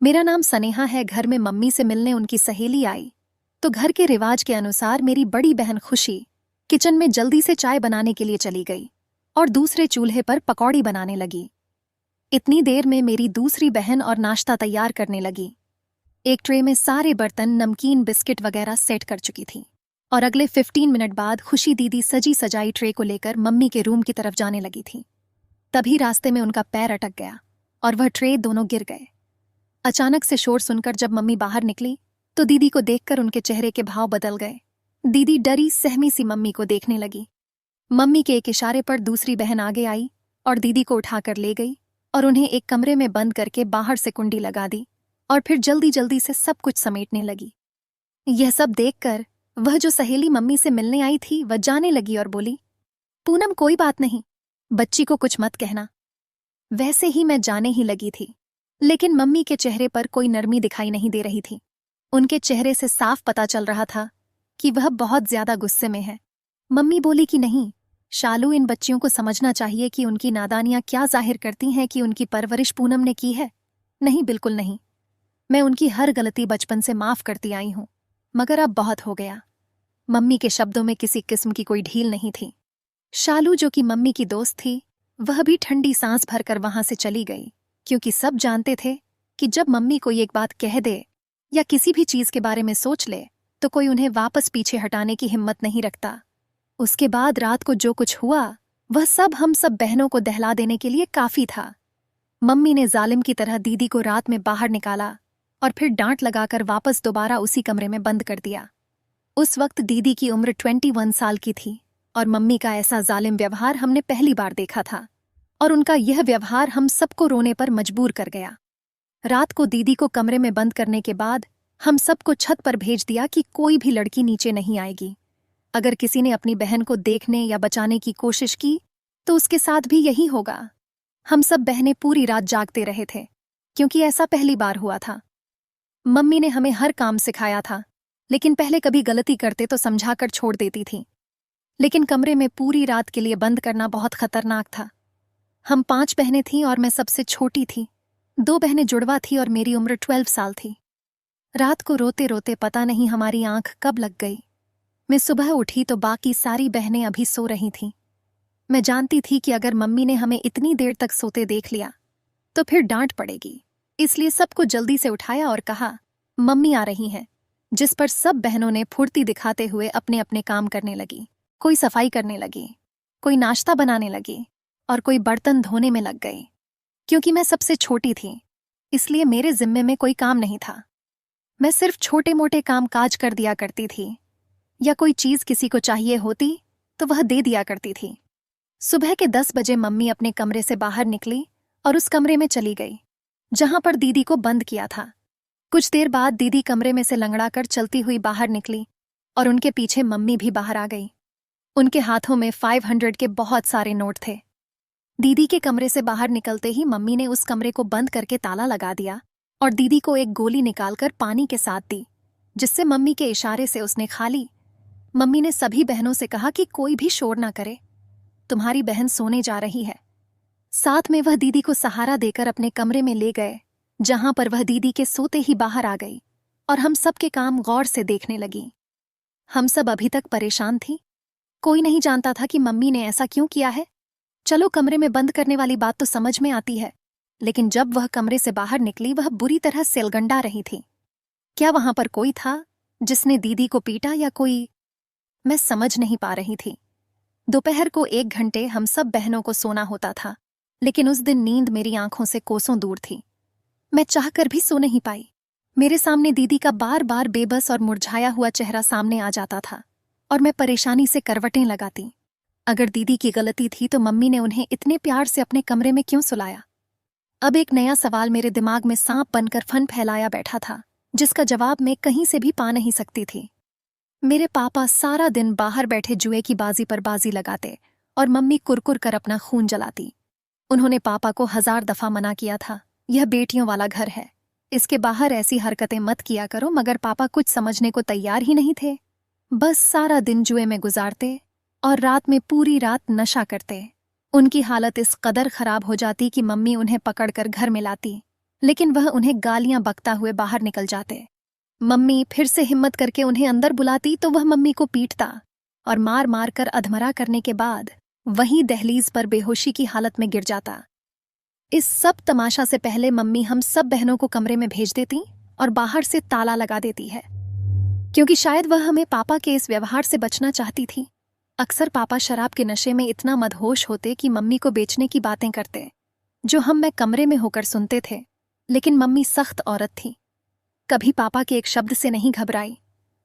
मेरा नाम सनेहा है। घर में मम्मी से मिलने उनकी सहेली आई तो घर के रिवाज के अनुसार मेरी बड़ी बहन खुशी किचन में जल्दी से चाय बनाने के लिए चली गई और दूसरे चूल्हे पर पकौड़ी बनाने लगी। इतनी देर में मेरी दूसरी बहन और नाश्ता तैयार करने लगी। एक ट्रे में सारे बर्तन, नमकीन, बिस्किट वगैरह सेट कर चुकी थी और अगले 15 मिनट बाद खुशी दीदी सजी सजाई ट्रे को लेकर मम्मी के रूम की तरफ जाने लगी थी। तभी रास्ते में उनका पैर अटक गया और वह ट्रे दोनों गिर गए। अचानक से शोर सुनकर जब मम्मी बाहर निकली तो दीदी को देखकर उनके चेहरे के भाव बदल गए। दीदी डरी सहमी सी मम्मी को देखने लगी। मम्मी के एक इशारे पर दूसरी बहन आगे आई और दीदी को उठाकर ले गई और उन्हें एक कमरे में बंद करके बाहर से कुंडी लगा दी और फिर जल्दी जल्दी से सब कुछ समेटने लगी। यह सब देखकर वह जो सहेली मम्मी से मिलने आई थी वह जाने लगी और बोली, पूनम कोई बात नहीं, बच्ची को कुछ मत कहना। वैसे ही मैं जाने ही लगी थी, लेकिन मम्मी के चेहरे पर कोई नरमी दिखाई नहीं दे रही थी। उनके चेहरे से साफ पता चल रहा था कि वह बहुत ज्यादा गुस्से में है। मम्मी बोली कि नहीं शालू, इन बच्चियों को समझना चाहिए कि उनकी नादानियां क्या जाहिर करती हैं कि उनकी परवरिश पूनम ने की है। नहीं, बिल्कुल नहीं। मैं उनकी हर गलती बचपन से माफ करती आई हूं, मगर अब बहुत हो गया। मम्मी के शब्दों में किसी किस्म की कोई ढील नहीं थी। शालू, जो कि मम्मी की दोस्त थी, वह भी ठंडी सांस भरकर वहां से चली गई, क्योंकि सब जानते थे कि जब मम्मी कोई एक बात कह दे या किसी भी चीज के बारे में सोच ले तो कोई उन्हें वापस पीछे हटाने की हिम्मत नहीं रखता। उसके बाद रात को जो कुछ हुआ वह सब हम सब बहनों को दहला देने के लिए काफी था। मम्मी ने जालिम की तरह दीदी को रात में बाहर निकाला और फिर डांट लगाकर वापस दोबारा उसी कमरे में बंद कर दिया। उस वक्त दीदी की उम्र 21 साल की थी और मम्मी का ऐसा जालिम व्यवहार हमने पहली बार देखा था और उनका यह व्यवहार हम सबको रोने पर मजबूर कर गया। रात को दीदी को कमरे में बंद करने के बाद हम सबको छत पर भेज दिया कि कोई भी लड़की नीचे नहीं आएगी। अगर किसी ने अपनी बहन को देखने या बचाने की कोशिश की तो उसके साथ भी यही होगा। हम सब बहनें पूरी रात जागते रहे थे, क्योंकि ऐसा पहली बार हुआ था। मम्मी ने हमें हर काम सिखाया था, लेकिन पहले कभी गलती करते तो समझाकर छोड़ देती थी। लेकिन कमरे में पूरी रात के लिए बंद करना बहुत खतरनाक था। हम 5 बहनें थीं और मैं सबसे छोटी थी। 2 बहनें जुड़वा थी और मेरी उम्र 12 साल थी। रात को रोते रोते पता नहीं हमारी आंख कब लग गई। मैं सुबह उठी तो बाकी सारी बहनें अभी सो रही थीं। मैं जानती थी कि अगर मम्मी ने हमें इतनी देर तक सोते देख लिया तो फिर डांट पड़ेगी, इसलिए सबको जल्दी से उठाया और कहा, मम्मी आ रही हैं। जिस पर सब बहनों ने फुर्ती दिखाते हुए अपने अपने काम करने लगी। कोई सफाई करने लगी, कोई नाश्ता बनाने लगी और कोई बर्तन धोने में लग गई। क्योंकि मैं सबसे छोटी थी, इसलिए मेरे जिम्मे में कोई काम नहीं था। मैं सिर्फ छोटे मोटे काम काज कर दिया करती थी, या कोई चीज किसी को चाहिए होती तो वह दे दिया करती थी। सुबह के 10 बजे मम्मी अपने कमरे से बाहर निकली और उस कमरे में चली गई जहां पर दीदी को बंद किया था। कुछ देर बाद दीदी कमरे में से लंगड़ाकर चलती हुई बाहर निकली और उनके पीछे मम्मी भी बाहर आ गई। उनके हाथों में 500 के बहुत सारे नोट थे। दीदी के कमरे से बाहर निकलते ही मम्मी ने उस कमरे को बंद करके ताला लगा दिया और दीदी को एक गोली निकालकर पानी के साथ दी, जिससे मम्मी के इशारे से उसने खा ली। मम्मी ने सभी बहनों से कहा कि कोई भी शोर ना करे, तुम्हारी बहन सोने जा रही है। साथ में वह दीदी को सहारा देकर अपने कमरे में ले गए, जहां पर वह दीदी के सोते ही बाहर आ गई और हम सब के काम गौर से देखने लगी। हम सब अभी तक परेशान थी। कोई नहीं जानता था कि मम्मी ने ऐसा क्यों किया है। चलो, कमरे में बंद करने वाली बात तो समझ में आती है, लेकिन जब वह कमरे से बाहर निकली वह बुरी तरह सिलगंडा रही थी। क्या वहां पर कोई था जिसने दीदी को पीटा या कोई? मैं समझ नहीं पा रही थी। दोपहर को 1 घंटे हम सब बहनों को सोना होता था, लेकिन उस दिन नींद मेरी आंखों से कोसों दूर थी। मैं चाहकर भी सो नहीं पाई। मेरे सामने दीदी का बार बार बेबस और मुरझाया हुआ चेहरा सामने आ जाता था और मैं परेशानी से करवटें लगाती। अगर दीदी की गलती थी तो मम्मी ने उन्हें इतने प्यार से अपने कमरे में क्यों सुलाया? अब एक नया सवाल मेरे दिमाग में सांप बनकर फन फैलाया बैठा था, जिसका जवाब मैं कहीं से भी पा नहीं सकती थी। मेरे पापा सारा दिन बाहर बैठे जुए की बाजी पर बाजी लगाते और मम्मी कुरकुर कर अपना खून जलाती। उन्होंने पापा को 1000 दफा मना किया था, यह बेटियों वाला घर है, इसके बाहर ऐसी हरकतें मत किया करो, मगर पापा कुछ समझने को तैयार ही नहीं थे। बस सारा दिन जुए में गुजारते और रात में पूरी रात नशा करते। उनकी हालत इस कदर खराब हो जाती कि मम्मी उन्हें पकड़कर घर में लाती लेकिन वह उन्हें गालियां बकता हुए बाहर निकल जाते। मम्मी फिर से हिम्मत करके उन्हें अंदर बुलाती तो वह मम्मी को पीटता और मार मार कर अधमरा करने के बाद वहीं दहलीज पर बेहोशी की हालत में गिर जाता। इस सब तमाशा से पहले मम्मी हम सब बहनों को कमरे में भेज देती और बाहर से ताला लगा देती है, क्योंकि शायद वह हमें पापा के इस व्यवहार से बचना चाहती थी। अक्सर पापा शराब के नशे में इतना मदहोश होते कि मम्मी को बेचने की बातें करते, जो मैं कमरे में होकर सुनते थे। लेकिन मम्मी सख्त औरत थी, कभी पापा के एक शब्द से नहीं घबराई।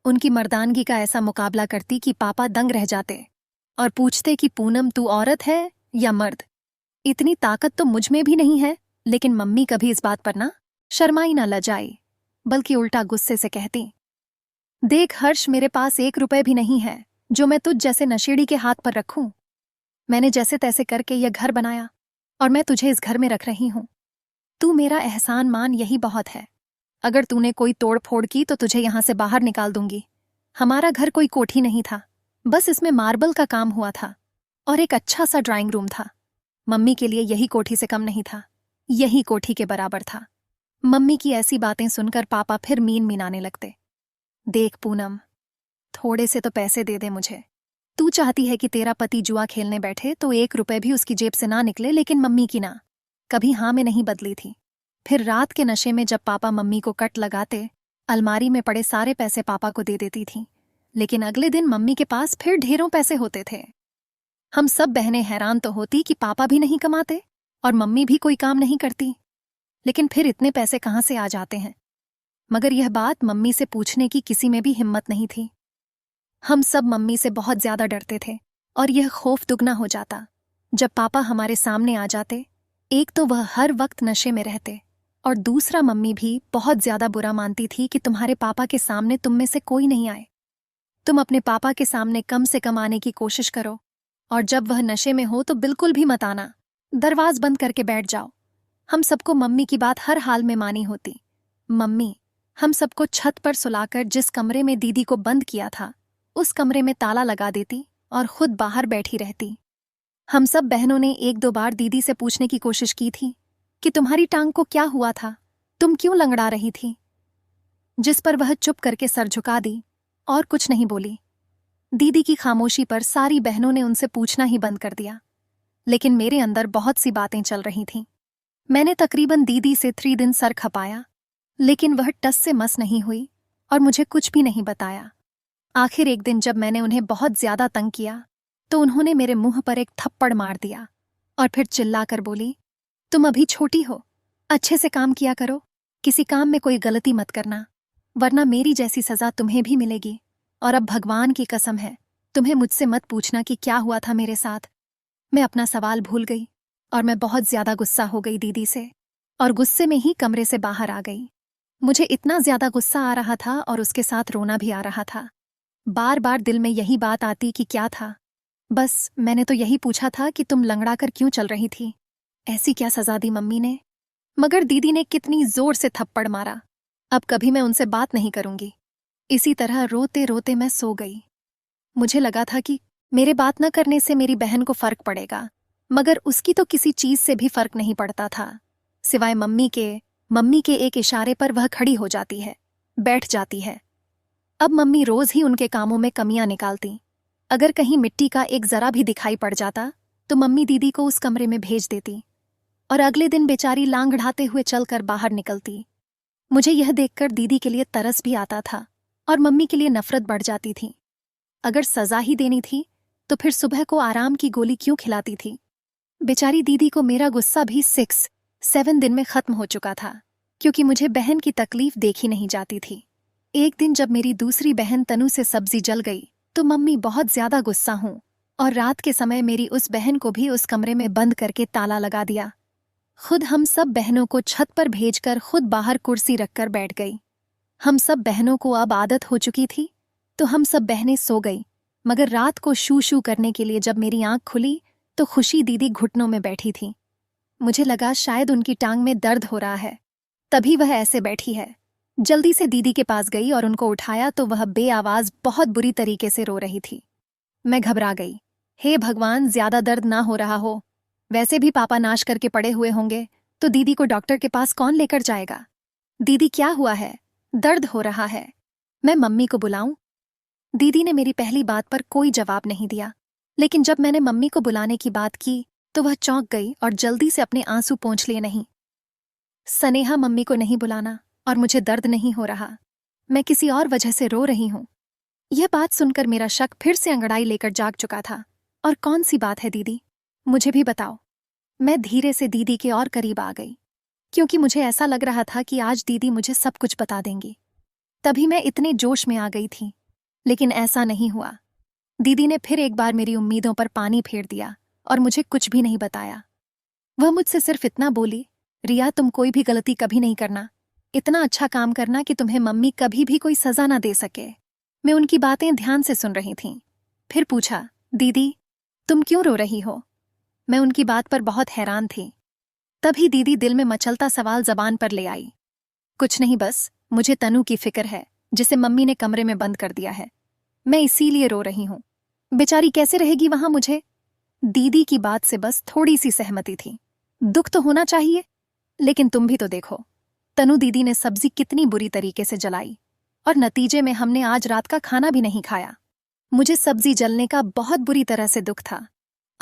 उनकी मर्दानगी का ऐसा मुकाबला करती कि पापा दंग रह जाते और पूछते कि पूनम तू औरत है या मर्द? इतनी ताकत तो मुझ में भी नहीं है। लेकिन मम्मी कभी इस बात पर ना शर्माई ना लजाई, बल्कि उल्टा गुस्से से कहती, देख हर्ष, मेरे पास 1 रुपए भी नहीं है जो मैं तुझ जैसे नशेड़ी के हाथ पर रखूं। मैंने जैसे तैसे करके यह घर बनाया और मैं तुझे इस घर में रख रही हूं। तू मेरा एहसान मान, यही बहुत है। अगर तूने कोई तोड़ फोड़ की तो तुझे यहां से बाहर निकाल दूंगी। हमारा घर कोई कोठी नहीं था, बस इसमें मार्बल का काम हुआ था और एक अच्छा सा ड्राइंग रूम था। मम्मी के लिए यही कोठी से कम नहीं था, यही कोठी के बराबर था। मम्मी की ऐसी बातें सुनकर पापा फिर मीन मीनाने लगते। देख पूनम, थोड़े से तो पैसे दे दे मुझे। तू चाहती है कि तेरा पति जुआ खेलने बैठे तो 1 रुपए भी उसकी जेब से ना निकले, लेकिन मम्मी की ना कभी हाँ में नहीं बदली थी। फिर रात के नशे में जब पापा मम्मी को कट लगाते, अलमारी में पड़े सारे पैसे पापा को दे देती थी। लेकिन अगले दिन मम्मी के पास फिर ढेरों पैसे होते थे। हम सब बहनें हैरान तो होती कि पापा भी नहीं कमाते और मम्मी भी कोई काम नहीं करती, लेकिन फिर इतने पैसे कहाँ से आ जाते हैं? मगर यह बात मम्मी से पूछने की किसी में भी हिम्मत नहीं थी। हम सब मम्मी से बहुत ज्यादा डरते थे और यह खौफ दुगना हो जाता जब पापा हमारे सामने आ जाते। एक तो वह हर वक्त नशे में रहते और दूसरा मम्मी भी बहुत ज्यादा बुरा मानती थी कि तुम्हारे पापा के सामने तुम में से कोई नहीं आए। तुम अपने पापा के सामने कम से कम आने की कोशिश करो और जब वह नशे में हो तो बिल्कुल भी मत आना, दरवाज बंद करके बैठ जाओ। हम सबको मम्मी की बात हर हाल में मानी होती। मम्मी हम सबको छत पर सुलाकर जिस कमरे में दीदी को बंद किया था उस कमरे में ताला लगा देती और खुद बाहर बैठी रहती। हम सब बहनों ने 1-2 बार दीदी से पूछने की कोशिश की थी कि तुम्हारी टांग को क्या हुआ था, तुम क्यों लंगड़ा रही थी, जिस पर वह चुप करके सर झुका दी और कुछ नहीं बोली। दीदी की खामोशी पर सारी बहनों ने उनसे पूछना ही बंद कर दिया। लेकिन मेरे अंदर बहुत सी बातें चल रही थीं। मैंने तकरीबन दीदी से 3 दिन सर खपाया, लेकिन वह टस से मस नहीं हुई और मुझे कुछ भी नहीं बताया। आखिर एक दिन जब मैंने उन्हें बहुत ज्यादा तंग किया तो उन्होंने मेरे मुंह पर एक थप्पड़ मार दिया और फिर चिल्लाकर बोली, तुम अभी छोटी हो, अच्छे से काम किया करो, किसी काम में कोई गलती मत करना, वरना मेरी जैसी सजा तुम्हें भी मिलेगी। और अब भगवान की कसम है, तुम्हें मुझसे मत पूछना कि क्या हुआ था मेरे साथ। मैं अपना सवाल भूल गई और मैं बहुत ज्यादा गुस्सा हो गई दीदी से और गुस्से में ही कमरे से बाहर आ गई। मुझे इतना ज्यादा गुस्सा आ रहा था और उसके साथ रोना भी आ रहा था। बार बार दिल में यही बात आती कि क्या था, बस मैंने तो यही पूछा था कि तुम लंगड़ा कर क्यों चल रही थी, ऐसी क्या सजा दी मम्मी ने। मगर दीदी ने कितनी जोर से थप्पड़ मारा। अब कभी मैं उनसे बात नहीं करूंगी। इसी तरह रोते रोते मैं सो गई। मुझे लगा था कि मेरे बात न करने से मेरी बहन को फर्क पड़ेगा, मगर उसकी तो किसी चीज से भी फर्क नहीं पड़ता था सिवाय मम्मी के एक इशारे पर वह खड़ी हो जाती है, बैठ जाती है। अब मम्मी रोज ही उनके कामों में कमियां निकालती। अगर कहीं मिट्टी का एक जरा भी दिखाई पड़ जाता तो मम्मी दीदी को उस कमरे में भेज देती और अगले दिन बेचारी लांग ढाते हुए चलकर बाहर निकलती। मुझे यह देखकर दीदी के लिए तरस भी आता था और मम्मी के लिए नफरत बढ़ जाती थी। अगर सजा ही देनी थी तो फिर सुबह को आराम की गोली क्यों खिलाती थी। बेचारी दीदी को मेरा गुस्सा भी 6-7 दिन में खत्म हो चुका था, क्योंकि मुझे बहन की तकलीफ देखी नहीं जाती थी। एक दिन जब मेरी दूसरी बहन तनु से सब्जी जल गई तो मम्मी बहुत ज्यादा गुस्सा हूं और रात के समय मेरी उस बहन को भी उस कमरे में बंद करके ताला लगा दिया। खुद हम सब बहनों को छत पर भेजकर खुद बाहर कुर्सी रखकर बैठ गई। हम सब बहनों को अब आदत हो चुकी थी तो हम सब बहनें सो गई। मगर रात को शू शू करने के लिए जब मेरी आंख खुली तो खुशी दीदी घुटनों में बैठी थी। मुझे लगा शायद उनकी टांग में दर्द हो रहा है, तभी वह ऐसे बैठी है। जल्दी से दीदी के पास गई और उनको उठाया तो वह बेआवाज बहुत बुरी तरीके से रो रही थी। मैं घबरा गई। हे भगवान, ज्यादा दर्द ना हो रहा हो, वैसे भी पापा नाश करके पड़े हुए होंगे तो दीदी को डॉक्टर के पास कौन लेकर जाएगा? दीदी क्या हुआ है? दर्द हो रहा है। मैं मम्मी को बुलाऊं? दीदी ने मेरी पहली बात पर कोई जवाब नहीं दिया, लेकिन जब मैंने मम्मी को बुलाने की बात की तो वह चौंक गई और जल्दी से अपने आंसू पोंछ लिए। नहीं स्नेहा, मम्मी को नहीं बुलाना और मुझे दर्द नहीं हो रहा। मैं किसी और वजह से रो रही हूं। यह बात सुनकर मेरा शक फिर से अंगड़ाई लेकर जाग चुका था। और कौन सी बात है दीदी? मुझे भी बताओ। मैं धीरे से दीदी के और करीब आ गई, क्योंकि मुझे ऐसा लग रहा था कि आज दीदी मुझे सब कुछ बता देंगी। तभी मैं इतने जोश में आ गई थी, लेकिन ऐसा नहीं हुआ। दीदी ने फिर एक बार मेरी उम्मीदों पर पानी फेर दिया और मुझे कुछ भी नहीं बताया। वह मुझसे सिर्फ इतना बोली, रिया तुम कोई भी गलती कभी नहीं करना, इतना अच्छा काम करना कि तुम्हें मम्मी कभी भी कोई सजा ना दे सके। मैं उनकी बातें ध्यान से सुन रही थी। फिर पूछा, दीदी तुम क्यों रो रही हो? मैं उनकी बात पर बहुत हैरान थी। तभी दीदी दिल में मचलता सवाल जबान पर ले आई, कुछ नहीं, बस मुझे तनु की फिक्र है, जिसे मम्मी ने कमरे में बंद कर दिया है। मैं इसीलिए रो रही हूं। बेचारी कैसे रहेगी वहां मुझे? दीदी की बात से बस थोड़ी सी सहमति थी। दुख तो होना चाहिए, लेकिन तुम भी तो देखो, तनु दीदी ने सब्जी कितनी बुरी तरीके से जलाई और नतीजे में हमने आज रात का खाना भी नहीं खाया। मुझे सब्जी जलने का बहुत बुरी तरह से दुख था।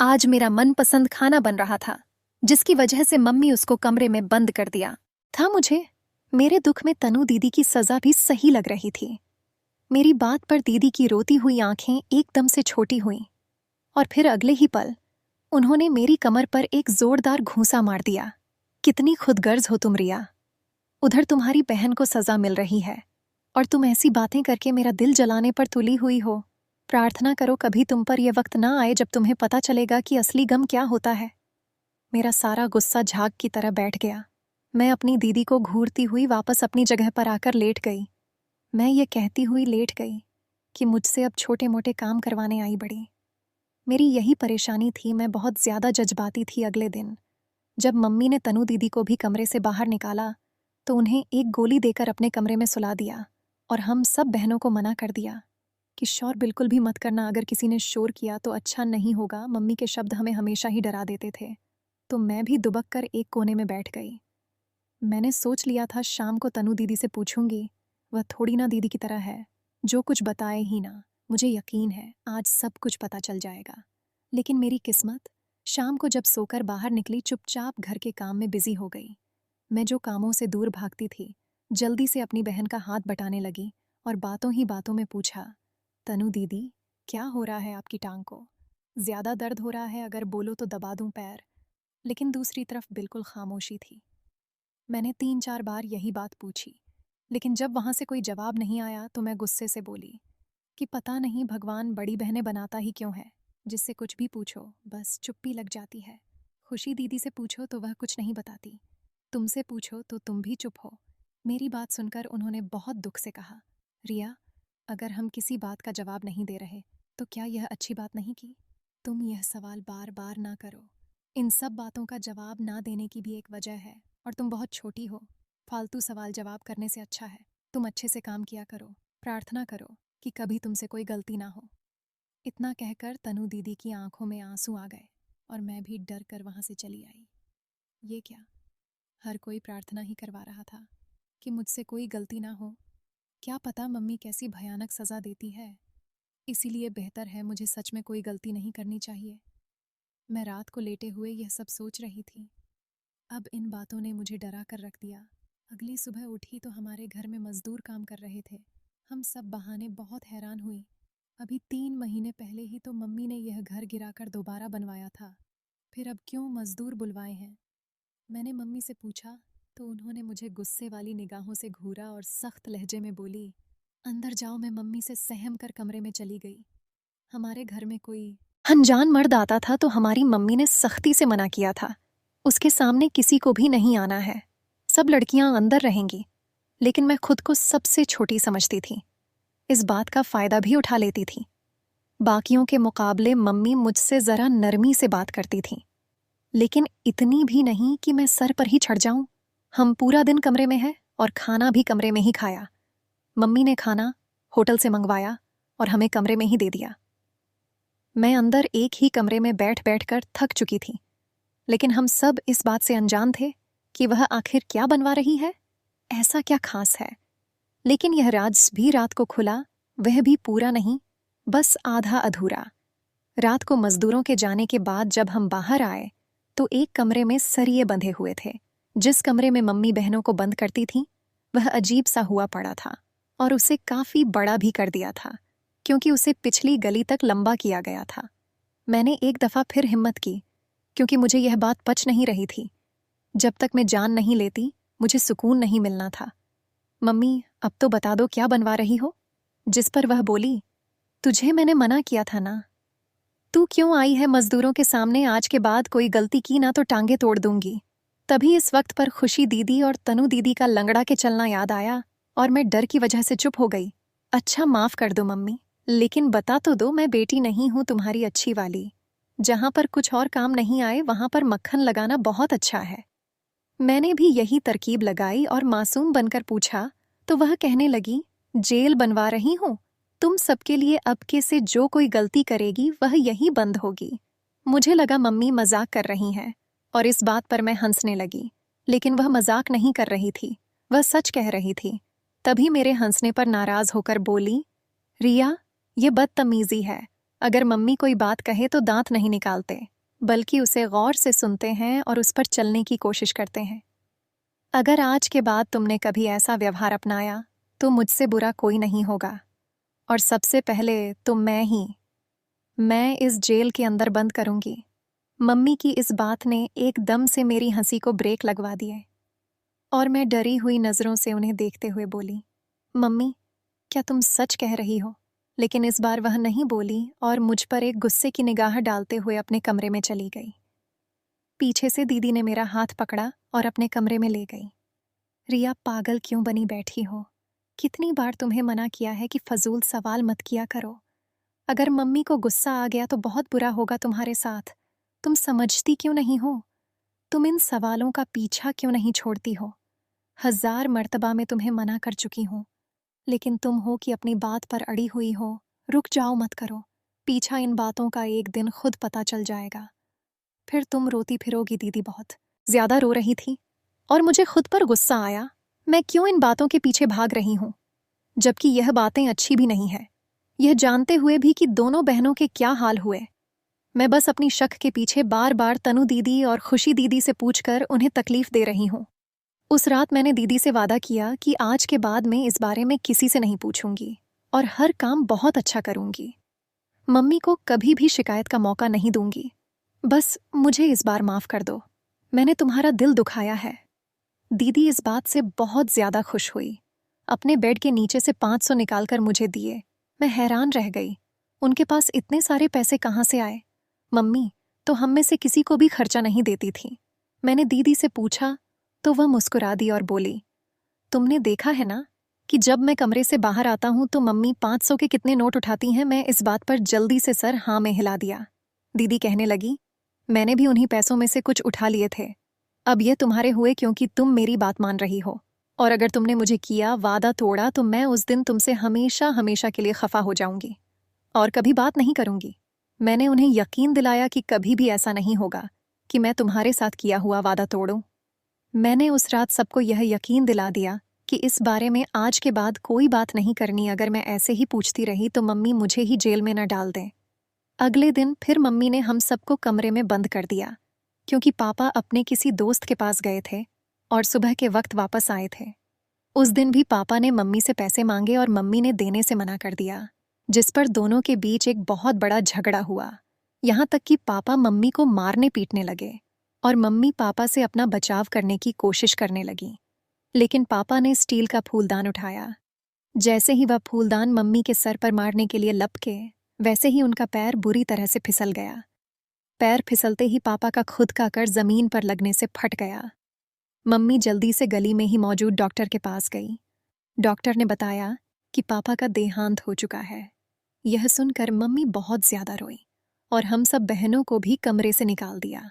आज मेरा मनपसंद खाना बन रहा था, जिसकी वजह से मम्मी उसको कमरे में बंद कर दिया था। मुझे मेरे दुख में तनु दीदी की सजा भी सही लग रही थी। मेरी बात पर दीदी की रोती हुई आंखें एकदम से छोटी हुईं और फिर अगले ही पल उन्होंने मेरी कमर पर एक जोरदार घूंसा मार दिया। कितनी खुदगर्ज हो तुम रिया। उधर तुम्हारी बहन को सजा मिल रही है और तुम ऐसी बातें करके मेरा दिल जलाने पर तुली हुई हो। प्रार्थना करो कभी तुम पर यह वक्त ना आए जब तुम्हें पता चलेगा कि असली गम क्या होता है। मेरा सारा गुस्सा झाग की तरह बैठ गया। मैं अपनी दीदी को घूरती हुई वापस अपनी जगह पर आकर लेट गई। मैं ये कहती हुई लेट गई कि मुझसे अब छोटे मोटे काम करवाने आई बड़ी। मेरी यही परेशानी थी, मैं बहुत ज्यादा जज्बाती थी। अगले दिन जब मम्मी ने तनु दीदी को भी कमरे से बाहर निकाला तो उन्हें एक गोली देकर अपने कमरे में सुला दिया और हम सब बहनों को मना कर दिया कि शोर बिल्कुल भी मत करना, अगर किसी ने शोर किया तो अच्छा नहीं होगा। मम्मी के शब्द हमें हमेशा ही डरा देते थे। तो मैं भी दुबक कर एक कोने में बैठ गई। मैंने सोच लिया था शाम को तनु दीदी से पूछूंगी, वह थोड़ी ना दीदी की तरह है, जो कुछ बताए ही ना। मुझे यकीन है आज सब कुछ पता चल जाएगा। लेकिन मेरी किस्मत, शाम को जब सोकर बाहर निकली चुपचाप घर के काम में बिजी हो गई। मैं जो कामों से दूर भागती थी, जल्दी से अपनी बहन का हाथ बटाने लगी और बातों ही बातों में पूछा, तनु दीदी क्या हो रहा है आपकी टांग को? ज्यादा दर्द हो रहा है? अगर बोलो तो दबा दूं पैर। लेकिन दूसरी तरफ बिल्कुल खामोशी थी। मैंने 3-4 बार यही बात पूछी, लेकिन जब वहां से कोई जवाब नहीं आया तो मैं गुस्से से बोली कि पता नहीं भगवान बड़ी बहनें बनाता ही क्यों है, जिससे कुछ भी पूछो बस चुप्पी लग जाती है। खुशी दीदी से पूछो तो वह कुछ नहीं बताती, तुमसे पूछो तो तुम भी चुप हो। मेरी बात सुनकर उन्होंने बहुत दुख से कहा, रिया अगर हम किसी बात का जवाब नहीं दे रहे तो क्या यह अच्छी बात नहीं की? तुम यह सवाल बार बार ना करो। इन सब बातों का जवाब ना देने की भी एक वजह है और तुम बहुत छोटी हो। फालतू सवाल जवाब करने से अच्छा है तुम अच्छे से काम किया करो। प्रार्थना करो कि कभी तुमसे कोई गलती ना हो। इतना कहकर तनु दीदी की आंखों में आंसू आ गए और मैं भी डर कर वहां से चली आई। ये क्या, हर कोई प्रार्थना ही करवा रहा था कि मुझसे कोई गलती ना हो। क्या पता मम्मी कैसी भयानक सजा देती है। इसीलिए बेहतर है मुझे सच में कोई गलती नहीं करनी चाहिए। मैं रात को लेटे हुए यह सब सोच रही थी। अब इन बातों ने मुझे डरा कर रख दिया। अगली सुबह उठी तो हमारे घर में मजदूर काम कर रहे थे। हम सब बहाने बहुत हैरान हुई। अभी 3 महीने पहले ही तो मम्मी ने यह घर गिराकर दोबारा बनवाया था, फिर अब क्यों मजदूर बुलवाए हैं? मैंने मम्मी से पूछा तो उन्होंने मुझे गुस्से वाली निगाहों से घूरा और सख्त लहजे में बोली, अंदर जाओ। मैं मम्मी से सहम कर कमरे में चली गई। हमारे घर में कोई अनजान मर्द आता था तो हमारी मम्मी ने सख्ती से मना किया था, उसके सामने किसी को भी नहीं आना है, सब लड़कियां अंदर रहेंगी। लेकिन मैं खुद को सबसे छोटी समझती थी, इस बात का फायदा भी उठा लेती थी। बाकियों के मुकाबले मम्मी मुझसे जरा नरमी से बात करती थी, लेकिन इतनी भी नहीं कि मैं सर पर ही चढ़ जाऊं। हम पूरा दिन कमरे में हैं और खाना भी कमरे में ही खाया। मम्मी ने खाना होटल से मंगवाया और हमें कमरे में ही दे दिया। मैं अंदर एक ही कमरे में बैठ बैठ कर थक चुकी थी, लेकिन हम सब इस बात से अनजान थे कि वह आखिर क्या बनवा रही है। ऐसा क्या खास है? लेकिन यह राज भी रात को खुला, वह भी पूरा नहीं, बस आधा अधूरा। रात को मजदूरों के जाने के बाद जब हम बाहर आए तो एक कमरे में सरिये बंधे हुए थे। जिस कमरे में मम्मी बहनों को बंद करती थी वह अजीब सा हुआ पड़ा था और उसे काफी बड़ा भी कर दिया था, क्योंकि उसे पिछली गली तक लंबा किया गया था। मैंने एक दफा फिर हिम्मत की, क्योंकि मुझे यह बात पच नहीं रही थी। जब तक मैं जान नहीं लेती मुझे सुकून नहीं मिलना था। मम्मी, अब तो बता दो क्या बनवा रही हो? जिस पर वह बोली, तुझे मैंने मना किया था ना। तू क्यों आई है मजदूरों के सामने? आज के बाद कोई गलती की ना तो टांगे तोड़ दूंगी। तभी इस वक्त पर खुशी दीदी और तनु दीदी का लंगड़ा के चलना याद आया और मैं डर की वजह से चुप हो गई। अच्छा माफ कर दो मम्मी, लेकिन बता तो दो, मैं बेटी नहीं हूं तुम्हारी अच्छी वाली। जहां पर कुछ और काम नहीं आए वहां पर मक्खन लगाना बहुत अच्छा है। मैंने भी यही तरकीब लगाई और मासूम बनकर पूछा तो वह कहने लगी, जेल बनवा रही हूं तुम सबके लिए। अब के से जो कोई गलती करेगी वह यही बंद होगी। मुझे लगा मम्मी मजाक कर रही हैं और इस बात पर मैं हंसने लगी, लेकिन वह मजाक नहीं कर रही थी, वह सच कह रही थी। तभी मेरे हंसने पर नाराज होकर बोली, रिया, ये बदतमीजी है। अगर मम्मी कोई बात कहे तो दांत नहीं निकालते, बल्कि उसे गौर से सुनते हैं और उस पर चलने की कोशिश करते हैं। अगर आज के बाद तुमने कभी ऐसा व्यवहार अपनाया तो मुझसे बुरा कोई नहीं होगा, और सबसे पहले तो मैं इस जेल के अंदर बंद करूंगी। मम्मी की इस बात ने एकदम से मेरी हंसी को ब्रेक लगवा दिए और मैं डरी हुई नजरों से उन्हें देखते हुए बोली, मम्मी, क्या तुम सच कह रही हो? लेकिन इस बार वह नहीं बोली और मुझ पर एक गुस्से की निगाह डालते हुए अपने कमरे में चली गई। पीछे से दीदी ने मेरा हाथ पकड़ा और अपने कमरे में ले गई। रिया, पागल क्यों बनी बैठी हो? कितनी बार तुम्हें मना किया है कि फजूल सवाल मत किया करो। अगर मम्मी को गुस्सा आ गया तो बहुत बुरा होगा तुम्हारे साथ। तुम समझती क्यों नहीं हो? तुम इन सवालों का पीछा क्यों नहीं छोड़ती हो? 1000 मर्तबा मैं तुम्हें मना कर चुकी हूँ, लेकिन तुम हो कि अपनी बात पर अड़ी हुई हो। रुक जाओ, मत करो। पीछा इन बातों का एक दिन खुद पता चल जाएगा। फिर तुम रोती फिरोगी। दीदी बहुत ज्यादा रो रही थी और मुझे खुद पर गुस्सा आया। मैं क्यों इन बातों के पीछे भाग रही हूँ, जबकि यह बातें अच्छी भी नहीं है, यह जानते हुए भी कि दोनों बहनों के क्या हाल हुए। मैं बस अपनी शक के पीछे बार बार तनु दीदी और खुशी दीदी से पूछकर उन्हें तकलीफ दे रही हूँ। उस रात मैंने दीदी से वादा किया कि आज के बाद मैं इस बारे में किसी से नहीं पूछूंगी और हर काम बहुत अच्छा करूंगी। मम्मी को कभी भी शिकायत का मौका नहीं दूंगी। बस मुझे इस बार माफ कर दो, मैंने तुम्हारा दिल दुखाया है। दीदी इस बात से बहुत ज्यादा खुश हुई। अपने बेड के नीचे से 500 निकालकर मुझे दिए। मैं हैरान रह गई, उनके पास इतने सारे पैसे कहाँ से आए? मम्मी तो हम में से किसी को भी खर्चा नहीं देती थी। मैंने दीदी से पूछा तो वह मुस्कुरा दी और बोली, तुमने देखा है ना कि जब मैं कमरे से बाहर आता हूं तो मम्मी 500 के कितने नोट उठाती हैं। मैं इस बात पर जल्दी से सर हाँ में हिला दिया। दीदी कहने लगी, मैंने भी उन्हीं पैसों में से कुछ उठा लिए थे। अब ये तुम्हारे हुए क्योंकि तुम मेरी बात मान रही हो, और अगर तुमने मुझे किया वादा तोड़ा तो मैं उस दिन तुमसे हमेशा हमेशा के लिए खफा हो जाऊंगी और कभी बात नहीं करूंगी। मैंने उन्हें यकीन दिलाया कि कभी भी ऐसा नहीं होगा कि मैं तुम्हारे साथ किया हुआ वादा तोड़ूं। मैंने उस रात सबको यह यकीन दिला दिया कि इस बारे में आज के बाद कोई बात नहीं करनी। अगर मैं ऐसे ही पूछती रही तो मम्मी मुझे ही जेल में न डाल दें। अगले दिन फिर मम्मी ने हम सबको कमरे में बंद कर दिया, क्योंकि पापा अपने किसी दोस्त के पास गए थे और सुबह के वक्त वापस आए थे। उस दिन भी पापा ने मम्मी से पैसे मांगे और मम्मी ने देने से मना कर दिया, जिस पर दोनों के बीच एक बहुत बड़ा झगड़ा हुआ। यहाँ तक कि पापा मम्मी को मारने पीटने लगे और मम्मी पापा से अपना बचाव करने की कोशिश करने लगी। लेकिन पापा ने स्टील का फूलदान उठाया। जैसे ही वह फूलदान मम्मी के सर पर मारने के लिए लपके, वैसे ही उनका पैर बुरी तरह से फिसल गया। पैर फिसलते ही पापा का खुद का कर जमीन पर लगने से फट गया। मम्मी जल्दी से गली में ही मौजूद डॉक्टर के पास गई। डॉक्टर ने बताया कि पापा का देहांत हो चुका है। यह सुनकर मम्मी बहुत ज्यादा रोई और हम सब बहनों को भी कमरे से निकाल दिया।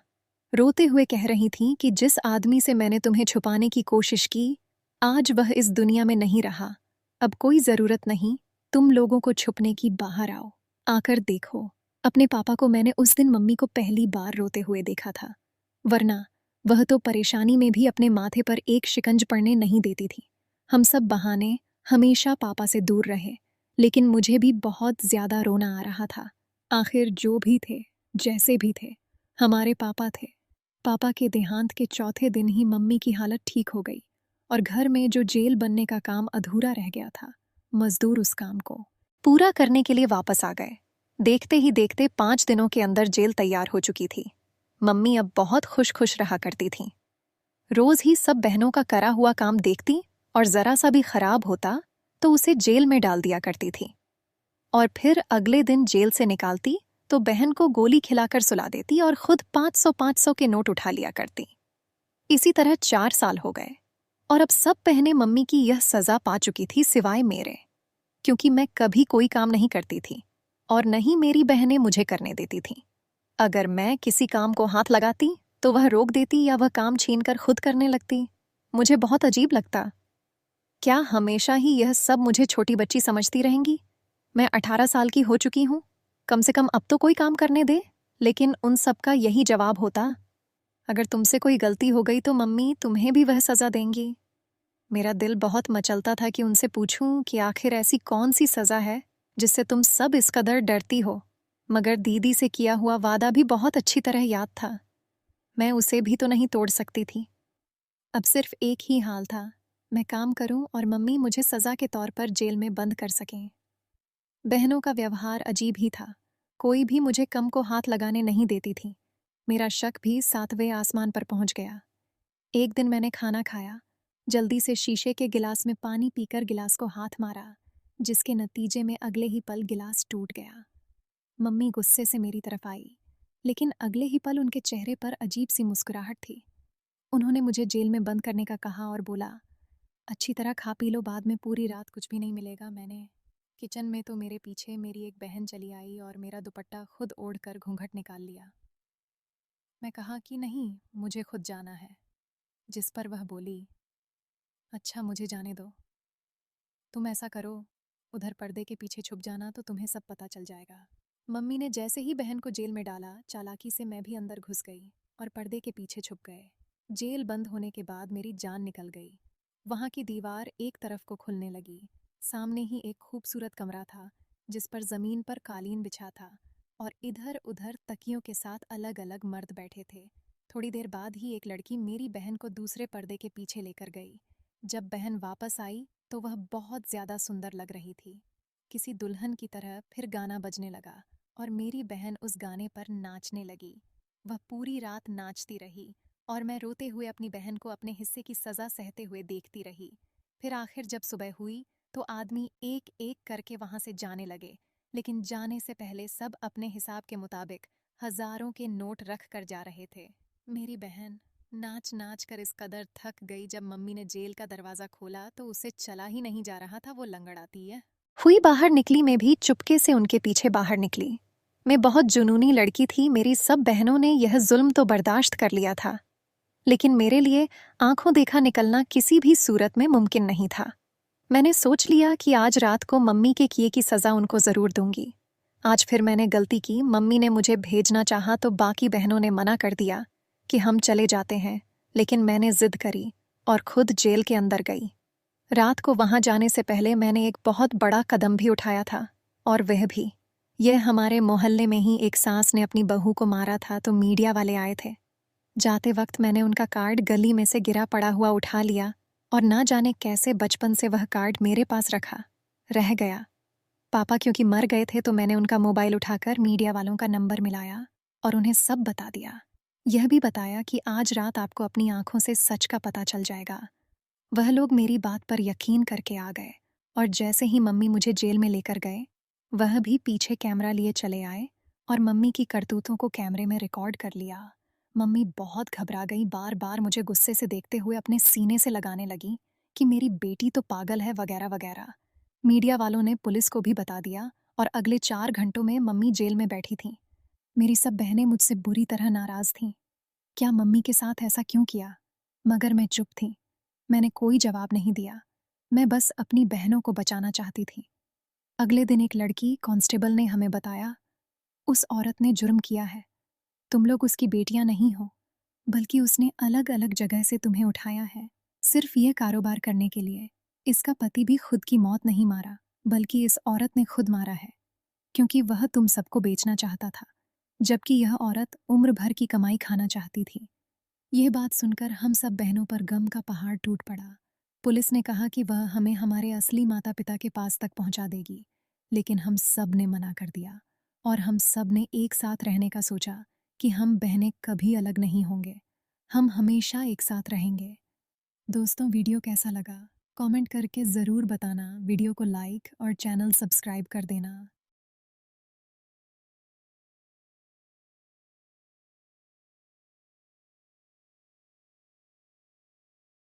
रोते हुए कह रही थीं कि जिस आदमी से मैंने तुम्हें छुपाने की कोशिश की, आज वह इस दुनिया में नहीं रहा। अब कोई जरूरत नहीं तुम लोगों को छुपने की। बाहर आओ, आकर देखो। अपने पापा को मैंने उस दिन मम्मी को पहली बार रोते हुए देखा था, वरना वह तो परेशानी में भी अपने माथे पर एक शिकंज पड़ने नहीं देती थी। हम सब बहाने हमेशा पापा से दूर रहे, लेकिन मुझे भी बहुत ज्यादा रोना आ रहा था। आखिर जो भी थे, जैसे भी थे, हमारे पापा थे। पापा के देहांत के चौथे दिन ही मम्मी की हालत ठीक हो गई और घर में जो जेल बनने का काम अधूरा रह गया था, मजदूर उस काम को पूरा करने के लिए वापस आ गए। देखते ही देखते 5 दिनों के अंदर जेल तैयार हो चुकी थी। मम्मी अब बहुत खुश खुश रहा करती थीं। रोज ही सब बहनों का करा हुआ काम देखती और जरा सा भी खराब होता तो उसे जेल में डाल दिया करती थी, और फिर अगले दिन जेल से निकालती तो बहन को गोली खिलाकर सुला देती और खुद 500-500 के नोट उठा लिया करती। इसी तरह 4 साल हो गए और अब सब बहनें मम्मी की यह सजा पा चुकी थी सिवाय मेरे, क्योंकि मैं कभी कोई काम नहीं करती थी और न ही मेरी बहनें मुझे करने देती थीं। अगर मैं किसी काम को हाथ लगाती तो वह रोक देती या वह काम छीनकर खुद करने लगती। मुझे बहुत अजीब लगता। क्या हमेशा ही यह सब मुझे छोटी बच्ची समझती रहेंगी? मैं 18 साल की हो चुकी हूँ, कम से कम अब तो कोई काम करने दे। लेकिन उन सब का यही जवाब होता, अगर तुमसे कोई गलती हो गई तो मम्मी तुम्हें भी वह सजा देंगी। मेरा दिल बहुत मचलता था कि उनसे पूछूं कि आखिर ऐसी कौन सी सजा है जिससे तुम सब इस कदर डरती हो। मगर दीदी से किया हुआ वादा भी बहुत अच्छी तरह याद था, मैं उसे भी तो नहीं तोड़ सकती थी। अब सिर्फ एक ही हाल था, मैं काम करूं और मम्मी मुझे सजा के तौर पर जेल में बंद कर सकें। बहनों का व्यवहार अजीब ही था, कोई भी मुझे कम को हाथ लगाने नहीं देती थी। मेरा शक भी 7वें आसमान पर पहुंच गया। एक दिन मैंने खाना खाया, जल्दी से शीशे के गिलास में पानी पीकर गिलास को हाथ मारा, जिसके नतीजे में अगले ही पल गिलास टूट गया। मम्मी गुस्से से मेरी तरफ आई, लेकिन अगले ही पल उनके चेहरे पर अजीब सी मुस्कुराहट थी। उन्होंने मुझे जेल में बंद करने का कहा और बोला, अच्छी तरह खा पी लो, बाद में पूरी रात कुछ भी नहीं मिलेगा। मैंने किचन में तो मेरे पीछे मेरी एक बहन चली आई और मेरा दुपट्टा खुद ओढ़कर घूंघट निकाल लिया। मैं कहा कि नहीं, मुझे खुद जाना है। जिस पर वह बोली, अच्छा मुझे जाने दो, तुम ऐसा करो, उधर पर्दे के पीछे छुप जाना तो तुम्हें सब पता चल जाएगा। मम्मी ने जैसे ही बहन को जेल में डाला, चालाकी से मैं भी अंदर घुस गई और पर्दे के पीछे छुप गए। जेल बंद होने के बाद मेरी जान निकल गई। वहाँ की दीवार एक तरफ को खुलने लगी। सामने ही एक खूबसूरत कमरा था जिस पर जमीन पर कालीन बिछा था और इधर उधर तकियों के साथ अलग अलग मर्द बैठे थे। थोड़ी देर बाद ही एक लड़की मेरी बहन को दूसरे पर्दे के पीछे लेकर गई। जब बहन वापस आई तो वह बहुत ज्यादा सुंदर लग रही थी। किसी दुल्हन की तरह फिर गाना बजने लगा और मेरी बहन उस गाने पर नाचने लगी। वह पूरी रात नाचती रही और मैं रोते हुए अपनी बहन को अपने हिस्से की सजा सहते हुए देखती रही। फिर आखिर जब सुबह हुई तो आदमी एक एक करके वहां से जाने लगे, लेकिन जाने से पहले सब अपने हिसाब के मुताबिक हजारों के नोट रख कर जा रहे थे। मेरी बहन नाच नाच कर इस कदर थक गई, जब मम्मी ने जेल का दरवाजा खोला तो उसे चला ही नहीं जा रहा था, वो लंगड़ाती है हुई बाहर निकली। मैं भी चुपके से उनके पीछे बाहर निकली। मैं बहुत जुनूनी लड़की थी, मेरी सब बहनों ने यह जुल्म तो बर्दाश्त कर लिया था, लेकिन मेरे लिए आंखों देखा निकलना किसी भी सूरत में मुमकिन नहीं था। मैंने सोच लिया कि आज रात को मम्मी के किए की सजा उनको जरूर दूंगी। आज फिर मैंने गलती की। मम्मी ने मुझे भेजना चाहा तो बाकी बहनों ने मना कर दिया कि हम चले जाते हैं, लेकिन मैंने जिद करी और खुद जेल के अंदर गई। रात को वहां जाने से पहले मैंने एक बहुत बड़ा कदम भी उठाया था, और वह भी यह हमारे मोहल्ले में ही एक सास ने अपनी बहू को मारा था तो मीडिया वाले आए थे। जाते वक्त मैंने उनका कार्ड गली में से गिरा पड़ा हुआ उठा लिया और ना जाने कैसे बचपन से वह कार्ड मेरे पास रह गया। पापा क्योंकि मर गए थे तो मैंने उनका मोबाइल उठाकर मीडिया वालों का नंबर मिलाया और उन्हें सब बता दिया। यह भी बताया कि आज रात आपको अपनी आंखों से सच का पता चल जाएगा। वह लोग मेरी बात पर यकीन करके आ गए और जैसे ही मम्मी मुझे जेल में लेकर गए, वह भी पीछे कैमरा लिए चले आए और मम्मी की करतूतों को कैमरे में रिकॉर्ड कर लिया। मम्मी बहुत घबरा गई, बार बार मुझे गुस्से से देखते हुए अपने सीने से लगाने लगी कि मेरी बेटी तो पागल है वगैरह वगैरह। मीडिया वालों ने पुलिस को भी बता दिया और अगले 4 घंटों में मम्मी जेल में बैठी थीं। मेरी सब बहनें मुझसे बुरी तरह नाराज थीं। क्या मम्मी के साथ ऐसा क्यों किया? मगर मैं चुप थी, मैंने कोई जवाब नहीं दिया। मैं बस अपनी बहनों को बचाना चाहती थी। अगले दिन एक लड़की कांस्टेबल ने हमें बताया, उस औरत ने जुर्म किया है, तुम लोग उसकी बेटियां नहीं हो। बल्कि उसने अलग अलग जगह से तुम्हें उठाया है, सिर्फ ये कारोबार करने के लिए। इसका पति भी खुद की मौत नहीं मारा, बल्कि इस औरत ने खुद मारा है, क्योंकि वह तुम सबको बेचना चाहता था, जबकि यह औरत उम्र भर की कमाई खाना चाहती थी। यह बात सुनकर हम सब बहनों पर गम का पहाड़ टूट पड़ा। पुलिस ने कहा कि वह हमें हमारे असली माता पिता के पास तक पहुंचा देगी, लेकिन हम सब ने मना कर दिया, और हम सब ने एक साथ रहने का सोचा कि हम बहनें कभी अलग नहीं होंगे, हम हमेशा एक साथ रहेंगे। दोस्तों, वीडियो कैसा लगा? कमेंट करके ज़रूर बताना। वीडियो को लाइक और चैनल सब्सक्राइब कर देना।